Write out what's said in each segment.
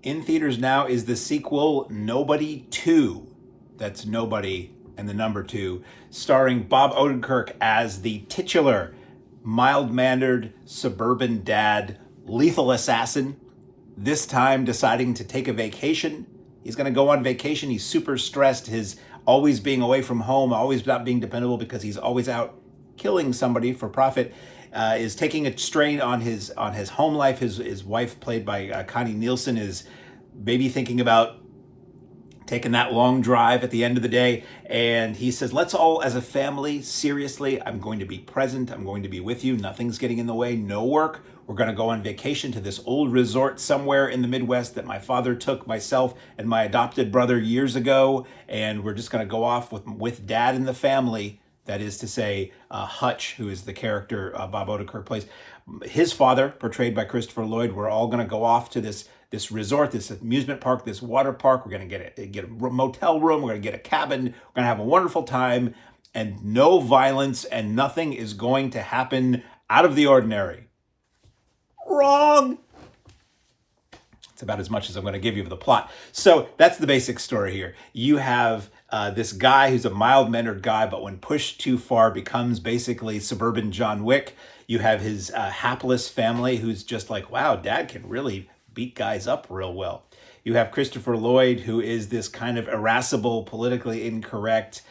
In theaters now is the sequel Nobody 2. That's Nobody and the number 2, starring Bob Odenkirk as the titular, mild-mannered suburban dad, lethal assassin, this time deciding to take a vacation. He's going to go on vacation. He's super stressed. His always being away from home, always not being dependable because he's always out killing somebody for profit, is taking a strain on his home life. His wife, played by Connie Nielsen, is maybe thinking about taking that long drive at the end of the day. And he says, let's all, as a family, seriously, I'm going to be present. I'm going to be with you. Nothing's getting in the way. No work. We're going to go on vacation to this old resort somewhere in the Midwest that my father took myself and my adopted brother years ago. And we're just going to go off with dad and the family. That is to say, Hutch, who is the character Bob Odenkirk plays, his father, portrayed by Christopher Lloyd. We're all going to go off to this resort, this amusement park, this water park. We're going to get a motel room. We're going to get a cabin. We're going to have a wonderful time, and no violence, and nothing is going to happen out of the ordinary. Wrong. It's about as much as I'm going to give you of the plot. So that's the basic story here. You have this guy who's a mild-mannered guy, but when pushed too far becomes basically suburban John Wick. You have his hapless family who's just like, wow, dad can really beat guys up real well. You have Christopher Lloyd, who is this kind of irascible, politically incorrect,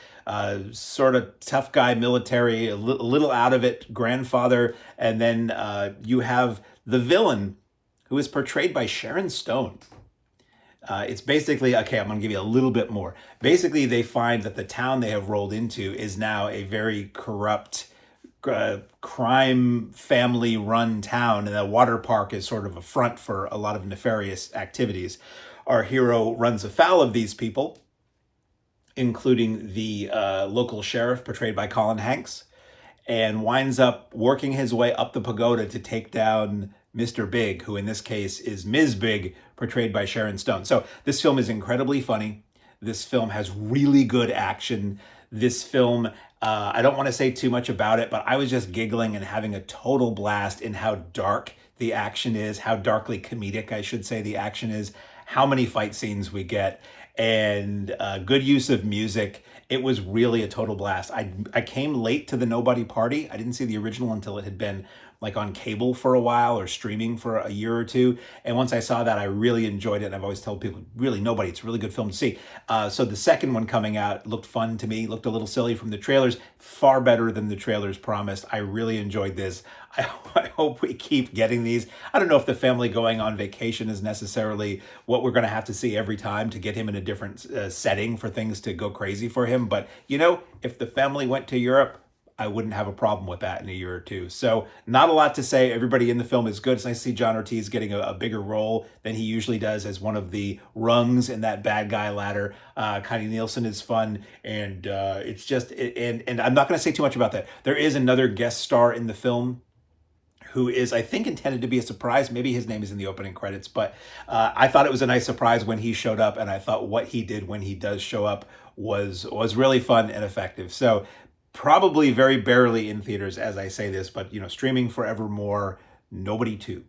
sort of tough guy, military, a little out of it, grandfather. And then you have the villain, who is portrayed by Sharon Stone. It's basically, okay, I'm going to give you a little bit more. Basically, they find that the town they have rolled into is now a very corrupt, crime family run town, and the water park is sort of a front for a lot of nefarious activities. Our hero runs afoul of these people, including the local sheriff, portrayed by Colin Hanks, and winds up working his way up the pagoda to take down Mr. Big, who in this case is Ms. Big, portrayed by Sharon Stone. So this film is incredibly funny. This film has really good action. This film, I don't want to say too much about it, but I was just giggling and having a total blast in how dark the action is, how darkly comedic, I should say, the action is, how many fight scenes we get, and good use of music. It was really a total blast. I came late to the Nobody party. I didn't see the original until it had been like on cable for a while or streaming for a year or two. And once I saw that, I really enjoyed it. And I've always told people, really, Nobody, it's a really good film to see. So the second one coming out looked fun to me, looked a little silly from the trailers, far better than the trailers promised. I really enjoyed this. I hope we keep getting these. I don't know if the family going on vacation is necessarily what we're going to have to see every time to get him in a different setting for things to go crazy for him. But, you know, if the family went to Europe, I wouldn't have a problem with that in a year or two. So not a lot to say. Everybody in the film is good. It's nice to see John Ortiz getting a bigger role than he usually does as one of the rungs in that bad guy ladder. Connie Nielsen is fun. And it's just, and I'm not going to say too much about that. There is another guest star in the film who is, I think, intended to be a surprise. Maybe his name is in the opening credits, but I thought it was a nice surprise when he showed up, and I thought what he did when he does show up was really fun and effective. So probably very barely in theaters as I say this, but, you know, streaming forevermore, Nobody 2.